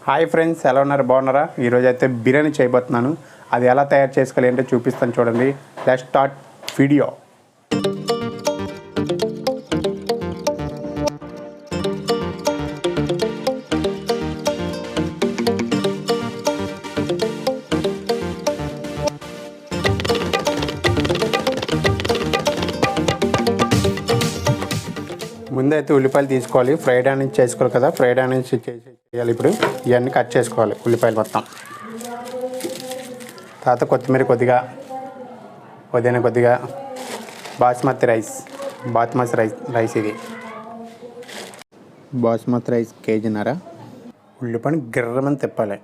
Hi friends, ఎలా ఉన్నారు? బాగున్నారా? ఈరోజు అయితే బిర్యానీ చేయబోతున్నాను. అది ఎలా తయారు చేసుకోవాలి ఏంటో చూపిస్తాను, చూడండి. Let's start video. ముందైతే ఉల్లిపాయలు తీసుకోవాలి. ఫ్రైడ్ ఆనియన్స్ చేసుకోవాలి కదా, ఫ్రైడ్ ఆనియన్స్ చేయాలి. ఇప్పుడు ఇవన్నీ కట్ చేసుకోవాలి, ఉల్లిపాయలు మొత్తం. తర్వాత కొత్తిమీర కొద్దిగా, పుదీనా కొద్దిగా, బాస్మతి రైస్ ఇది బాస్మతి రైస్ కేజీన్నర. ఉల్లిపాయని గిర్రమని తిప్పాలి.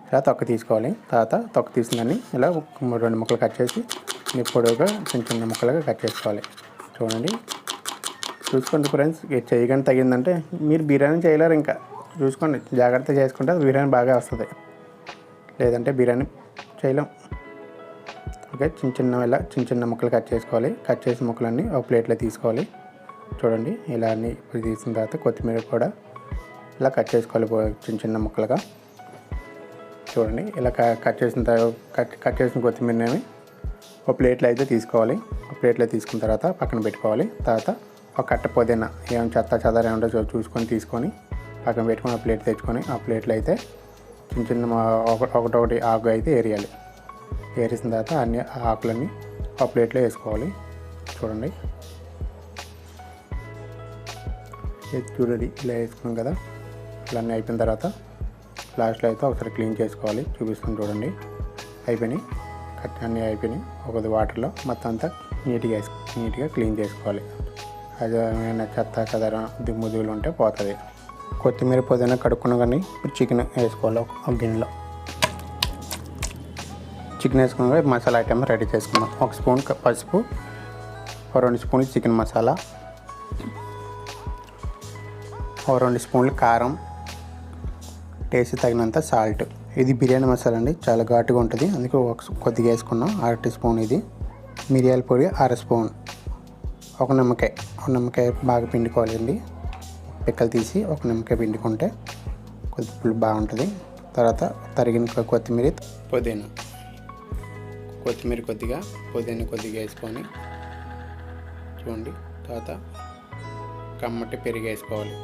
ఇలా తొక్క తీసుకోవాలి. తర్వాత తొక్క తీసుకుని ఇలా 2 ముక్కలు కట్ చేసి పొడవుగా చిన్న ముక్కలుగా కట్ చేసుకోవాలి. చూడండి, చూసుకోండి ఫ్రెండ్స్. చేయగానే తగిందంటే మీరు బిర్యానీ చేయలేరు. ఇంకా చూసుకోండి, జాగ్రత్తగా చేసుకుంటే బిర్యానీ బాగా వస్తుంది, లేదంటే బిర్యానీ చేయలేం. ఓకే, చిన్న ముక్కలు కట్ చేసుకోవాలి. కట్ చేసిన ముక్కలన్నీ ఒక ప్లేట్లో తీసుకోవాలి. చూడండి, ఇలా అన్నీ ఇప్పుడు తీసిన తర్వాత కొత్తిమీర కూడా ఇలా కట్ చేసుకోవాలి చిన్న ముక్కలుగా. చూడండి, ఇలా కట్ చేసిన కొత్తిమీరని ఒక ప్లేట్లో అయితే తీసుకోవాలి. ఒక ప్లేట్లో తీసుకున్న తర్వాత పక్కన పెట్టుకోవాలి. తర్వాత ఒక కట్ట పుదీనా, ఏమైనా చెదారం ఏమంటో చూసుకొని తీసుకొని పక్కన పెట్టుకొని ఆ ప్లేట్ తెచ్చుకొని ఆ ప్లేట్లో అయితే చిన్న ఒకటొకటి ఆకు అయితే ఏరియాలి. ఏరేసిన తర్వాత అన్ని ఆకులన్నీ ఆ ప్లేట్లో వేసుకోవాలి. చూడండి, ఇలా వేసుకున్నాం కదా. ఇలా అన్నీ అయిపోయిన తర్వాత లాస్ట్లో అయితే ఒకసారి క్లీన్ చేసుకోవాలి. చూపిస్తాను చూడండి. అయిపోయినాయి, అన్నీ అయిపోయినాయి. ఒకది వాటర్లో మొత్తం అంతా నీట్గా క్లీన్ చేసుకోవాలి. అది ఏమైనా చెత్త చెదారం దుమ్ముదులు ఉంటే పోతుంది. కొత్తిమీర పుదీనా కడుక్కున్నా కానీ ఇప్పుడు చికెన్ వేసుకోవాలి. ఒక గిన్నెలో చికెన్ వేసుకున్నా మసాలా ఐటమ్ రెడీ చేసుకుందాం. 1 స్పూన్ పసుపు, 2 స్పూన్లు చికెన్ మసాలా, 2 స్పూన్లు కారం, టేస్ట్ తగినంత సాల్ట్. ఇది బిర్యానీ మసాలా అండి, చాలా ఘాటుగా ఉంటుంది, అందుకే కొద్దిగా వేసుకున్నాం. 1/2 స్పూన్ ఇది. మిరియాల పొడి 1/2 స్పూన్. ఒక నిమ్మకాయ బాగా పిండుకోవాలండి. పిక్కలు తీసి ఒక నిమ్మకాయ పిండుకుంటే కొద్ది పులుపు బాగుంటుంది. తర్వాత తరిగిన కొత్తిమీర కొద్దిగా, పుదీనా కొద్దిగా వేసుకొని చూడండి. తర్వాత కమ్మటి పెరుగు వేసుకోవాలి.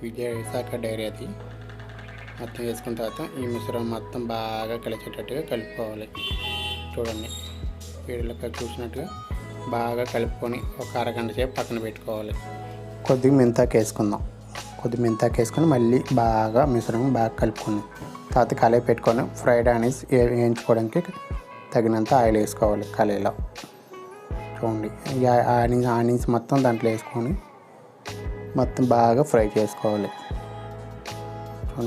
విజయశాఖ డైరీ అది మొత్తం వేసుకున్న తర్వాత ఈ మిశ్రమం మొత్తం బాగా కలిసేటట్టుగా కలుపుకోవాలి. చూడండి, వీడియోలో చూసినట్టుగా బాగా కలుపుకొని ఒక అరగంట సేపు పక్కన పెట్టుకోవాలి. కొద్దిగా మెంతాకు వేసుకొని మళ్ళీ బాగా మిశ్రమం బాగా కలుపుకొని తర్వాత కళాయి పెట్టుకొని ఫ్రైడ్ ఆనియన్స్ వేయించుకోవడానికి తగినంత ఆయిల్ వేసుకోవాలి కళాయిలో. చూడండి, ఈ ఆనియన్స్ మొత్తం దాంట్లో వేసుకొని మొత్తం బాగా ఫ్రై చేసుకోవాలి.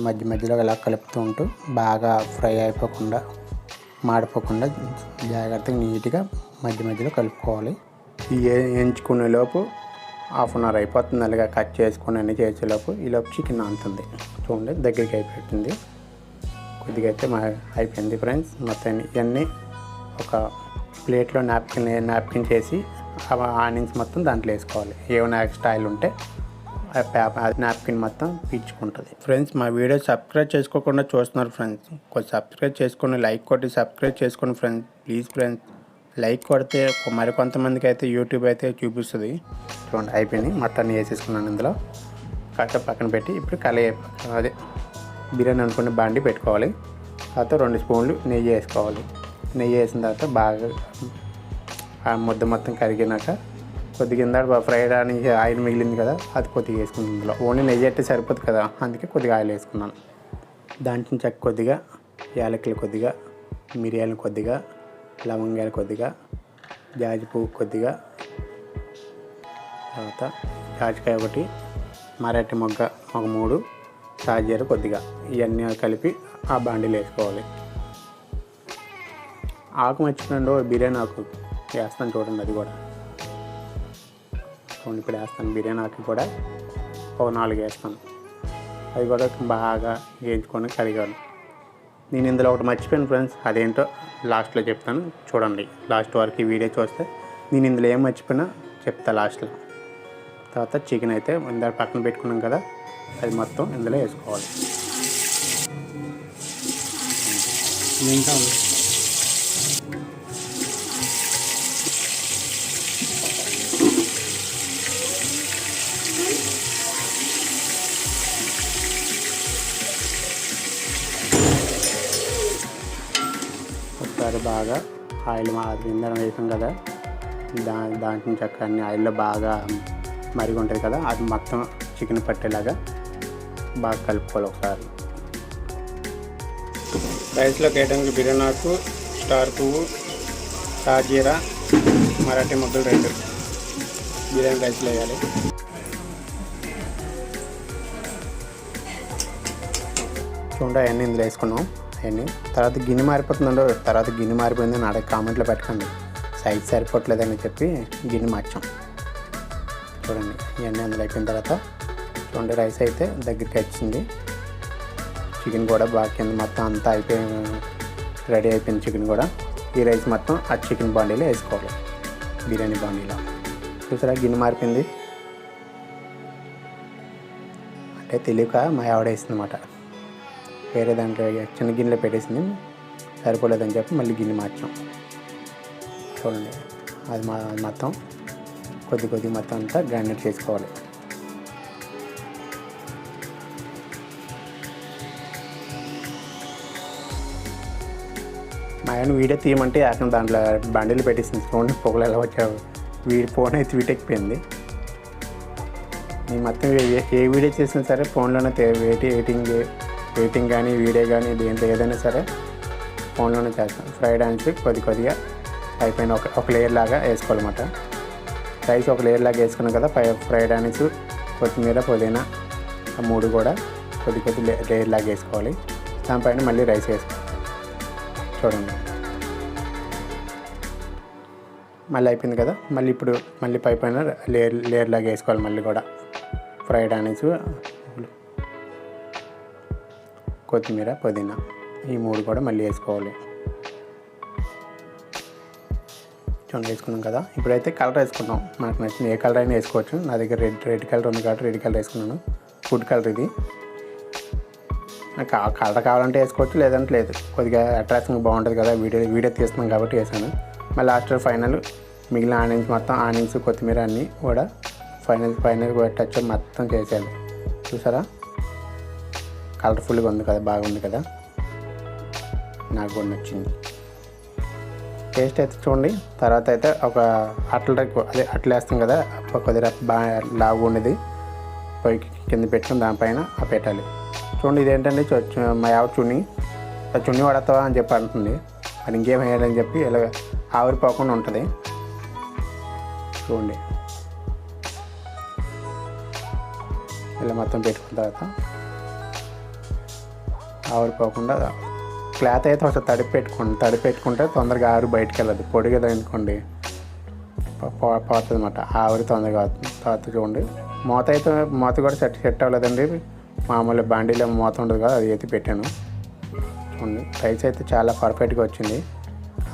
మధ్యలో ఇలా కలుపుతూ ఉంటూ బాగా ఫ్రై అయిపోకుండా మాడిపోకుండా జాగ్రత్తగా నీట్గా మధ్యలో కలుపుకోవాలి. వేయించుకునే లోపు 1/2 అవర్ అయిపోతుంది. అలాగా కట్ చేసుకుని అన్నీ చేసేలోపు ఈలోపు చికెన్ నానుతుంది. చూడండి, దగ్గరికి అయిపోతుంది. కొద్దిగా అయితే అయిపోయింది ఫ్రెండ్స్. మొత్తం ఇవన్నీ ఒక ప్లేట్లో నాప్కిన్ చేసి ఆనియన్స్ మొత్తం దాంట్లో వేసుకోవాలి. ఏమైనా ఎక్స్ట్రా ఆయిల్ ఉంటే నాప్కిన్ మొత్తం పీల్చుకుంటుంది. ఫ్రెండ్స్, మా వీడియో సబ్స్క్రైబ్ చేసుకోకుండా చూస్తున్నారు ఫ్రెండ్స్, కొంచెం సబ్స్క్రైబ్ చేసుకొని లైక్ కొట్టి సబ్స్క్రైబ్ చేసుకోండి ఫ్రెండ్స్, ప్లీజ్ ఫ్రెండ్స్. లైక్ కొడితే మరికొంతమందికి అయితే యూట్యూబ్ అయితే చూపిస్తుంది. చూడండి, అయిపోయింది. మొత్తాన్ని వేసేసుకున్నాను ఇందులో. కాస్త పక్కన పెట్టి ఇప్పుడు అదే బిర్యానీ అనుకునే బాండి పెట్టుకోవాలి. తర్వాత 2 స్పూన్లు నెయ్యి వేసుకోవాలి. నెయ్యి వేసిన తర్వాత బాగా ఆ ముద్ద మొత్తం కరిగినాక కొద్దిగా ఫ్రైడ్ ఆయిల్ మిగిలింది కదా, అది కొద్దిగా వేసుకున్నాను ఇందులో. ఓన్లీ నెయ్యి అయితే సరిపోదు కదా, అందుకే కొద్దిగా ఆయిల్ వేసుకున్నాను. దాంట్లో చెక్క కొద్దిగా, యాలకులు కొద్దిగా, మిరియాలు కొద్దిగా, లవంగాలు కొద్దిగా, జాజి పువ్వు కొద్దిగా, తర్వాత జాజికాయ ఒకటి, మరాఠీ మొగ్గ ఒక 3, సాజీర కొద్దిగా. ఇవన్నీ కలిపి ఆ బాండీలో వేసుకోవాలి. ఆకు మర్చిపోయిన బిర్యానీ ఆకు వేస్తాను చూడండి, అది కూడా ఇప్పుడు వేస్తాను. బిర్యానీ ఆకు కూడా ఒక 4 వేస్తాను. అది కూడా బాగా వేయించుకొని కడిగాను. నేను ఇందులో ఒకటి మర్చిపోయాను ఫ్రెండ్స్, అదేంటో లాస్ట్లో చెప్తాను చూడండి. లాస్ట్ వరకు ఈ వీడియో చూస్తే నేను ఇందులో ఏం మర్చిపోయినా చెప్తా లాస్ట్లో. తర్వాత చికెన్ అయితే ఇందాక పక్కన పెట్టుకున్నాం కదా, అది మొత్తం ఇందులో వేసుకోవాలి. ఒకసారి బాగా ఆయిల్ ఇంధనం వేసాం కదా, దాంట్లో చక్క అన్ని ఆయిల్లో బాగా మరిగి ఉంటుంది కదా, అది మొత్తం చికెన్ పట్టేలాగా బాగా కలుపుకోవాలి. ఒకసారి రైస్లోకి వేయడానికి బిర్యానీ ఆకు, స్టార్ పువ్వు, సాజీరా, మరాఠీ మొగ్గలు 2 బిర్యానీ రైస్లో వేయాలి. చూడండి అవన్నీ ఇందులో వేసుకున్నాం. అవన్నీ తర్వాత గిన్నె మారిపోతుందండో, తర్వాత గిన్నె మారిపోయిందని అక్కడ కామెంట్లో పెట్టకండి, సైజ్ సరిపోవట్లేదని చెప్పి గిన్నె మార్చాం. చూడండి ఇవన్నీ అందులో అయిపోయిన తర్వాత చూడండి రైస్ అయితే దగ్గరికి వచ్చింది. చికెన్ కూడా బాగా కింద మొత్తం అంతా రెడీ అయిపోయింది. చికెన్ కూడా ఈ రైస్ మొత్తం ఆ చికెన్ బాండీలో వేసుకోవాలి, బిర్యానీ బాండీలో. చూసారా గిన్నె మారిపోయింది అంటే తెలియక మా ఆవిడ వేసింది అన్నమాట. వేరే దాంట్లో చిన్న గిన్నెలో పెట్టేసింది, సరిపోలేదని చెప్పి మళ్ళీ గిన్నె మార్చాం. చూడండి అది మొత్తం కొద్ది మొత్తం అంతా గ్రైండ్ చేసుకోవాలి. మా ఆయన వీడియో తీయమంటే అక్కడ దాంట్లో బండిలు పెట్టేసింది. చూడండి పొగలు ఎలా వచ్చావు, ఫోన్ అయితే వీటెక్కిపోయింది. నేను మొత్తం ఏ వీడియో చేసినా సరే ఫోన్లోనే ఎడిటింగ్ కానీ వీడియో కానీ దేంట్లో ఏదైనా సరే ఫోన్లోనే చేస్తాను. ఫ్రైడ్ ఆనియన్స్ కొద్దిగా అయిపోయిన ఒక లేయర్ లాగా వేసుకోవాలన్నమాట. రైస్ ఒక లేయర్ లాగా వేసుకున్నాం కదా, ఫ్రైడ్ ఆనియన్స్, కొత్తిమీర, పుదీనా ఆ 3 కూడా కొద్ది లేయర్ లాగా వేసుకోవాలి. దానిపైన మళ్ళీ రైస్ వేసుకోవాలి. చూడండి మళ్ళీ అయిపోయింది కదా, మళ్ళీ పైన లేయర్ లాగా వేసుకోవాలి. మళ్ళీ కూడా ఫ్రైడ్ ఆనియన్స్, కొత్తిమీర, పుదీనా ఈ 3 కూడా మళ్ళీ వేసుకోవాలి. చూడండి వేసుకున్నాం కదా. ఇప్పుడైతే కలర్ వేసుకున్నాం. మనకు నచ్చిన ఏ కలర్ అయినా వేసుకోవచ్చు. నా దగ్గర రెడ్ కలర్ ఉంది కాబట్టి రెడ్ కలర్ వేసుకున్నాను. ఫుడ్ కలర్ ఇది. నాకు కలర్ కావాలంటే వేసుకోవచ్చు, లేదంటే లేదు. కొద్దిగా అట్రాక్షన్ బాగుంటుంది కదా, వీడియో తీస్తున్నాం కాబట్టి వేసాను. మళ్ళీ లాస్ట్ ఫైనల్ మిగిలిన ఆనియన్స్, కొత్తిమీర అన్నీ కూడా ఫైనల్ టచ్ మొత్తం చేసేయాలి. చూసారా కలర్ఫుల్గా ఉంది కదా, బాగుంది కదా, నాకు కూడా నచ్చింది. టేస్ట్ అయితే చూడండి. తర్వాత అయితే ఒక అట్లు వేస్తాం కదా, కొద్దిగా బాగా లావు ఉండేది పొయ్యి కింద పెట్టుకుని దానిపైన పెట్టాలి. చూడండి ఇదేంటండి మా ఆవిడ చున్నీ పడతావా అని చెప్పి అంటుంది. అది ఇంకేం వేయాలని చెప్పి ఇలా ఆవిరిపోకుండా ఉంటుంది. చూడండి ఇలా మొత్తం పెట్టుకున్న తర్వాత ఆవిరిపోకుండా క్లాత్ అయితే ఒకసారి తడిపి పెట్టుకుంటే తొందరగా ఆవిరి బయటకు వెళ్ళదు. పొడి కదా అనుకోండి పోతుంది అన్నమాట, ఆవిరి తొందరగా అవుతుంది. తర్వాత చూడండి మూత కూడా సెట్ అవ్వలేదండి. మామూలు బాండీలో మూత ఉండదు కదా, అది అయితే పెట్టాను. చూడండి రైస్ అయితే చాలా పర్ఫెక్ట్గా వచ్చింది.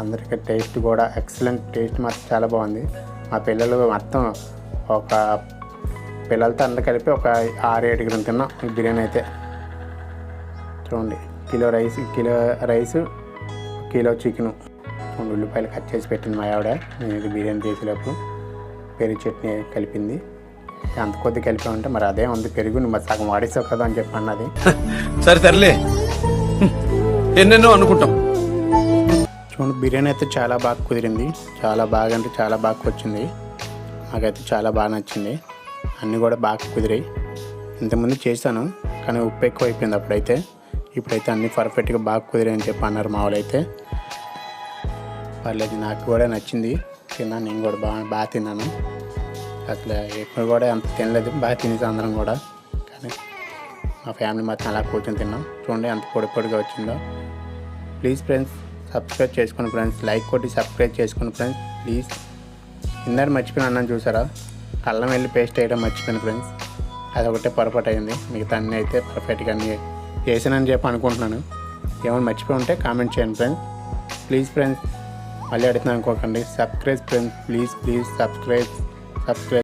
అందరికీ టేస్ట్ కూడా ఎక్సలెంట్ టేస్ట్ మాత్రం చాలా బాగుంది. మా పిల్లలు మొత్తం పిల్లలతో అందరూ కలిపి ఒక 6-7 తిన్నాం ఈ బిర్యానీ అయితే. చూడండి కిలో చికెను, 2 ఉల్లిపాయలు కట్ చేసి పెట్టింది మా ఆవిడ. నేను బిర్యానీ చేసేటప్పుడు పెరుగు చట్నీ కలిపింది. అంత కొద్ది కలిపామంటే మరి అదే ఉంది పెరుగు, నువ్వు మరి సగం వాడేసావు కదా అని చెప్పి అన్నది. సరే తరలే ఎన్నెన్నో అనుకుంటాం. చూడండి బిర్యానీ అయితే చాలా బాగా కుదిరింది. చాలా బాగా అంటే చాలా బాగా వచ్చింది. నాకైతే చాలా బాగా నచ్చింది. అన్నీ కూడా బాగా కుదిరాయి. ఇంతకుముందు చేశాను కానీ ఉప్పు ఎక్కువ అయిపోయింది. ఇప్పుడైతే అన్నీ పర్ఫెక్ట్గా బాగా కుదిరాయి అని చెప్పి అన్నారు మా వాళ్ళు అయితే. పర్లేదు, నాకు కూడా నచ్చింది. తిన్నాను, నేను కూడా బాగా తిన్నాను. అసలు ఎప్పుడు కూడా అంత తినలేదు, బాగా తినేసి అందరం కూడా. కానీ మా ఫ్యామిలీ మొత్తం అలా కూర్చొని తిన్నాం. చూడండి ఎంత పొడిగా వచ్చిందో. ప్లీజ్ ఫ్రెండ్స్ సబ్స్క్రైబ్ చేసుకోండి ఫ్రెండ్స్, లైక్ కొట్టి సబ్స్క్రైబ్ చేసుకోండి ఫ్రెండ్స్ ప్లీజ్. ఇందాక మర్చిపోయిన అన్నాను చూసారా, అల్లం వెల్లి పేస్ట్ వేయడం మర్చిపోయాను ఫ్రెండ్స్. అదొకటే పొరపాటు అయింది. మిగతా అన్నీ అయితే పర్ఫెక్ట్గా అన్నీ చేసానని చెప్పి అనుకుంటున్నాను. ఏమైనా మర్చిపోయి ఉంటే కామెంట్ చేయండి ఫ్రెండ్స్ ప్లీజ్. ఫ్రెండ్స్ మళ్ళీ అడుగుతున్నాను అనుకోకండి. Subscribe friends please subscribe.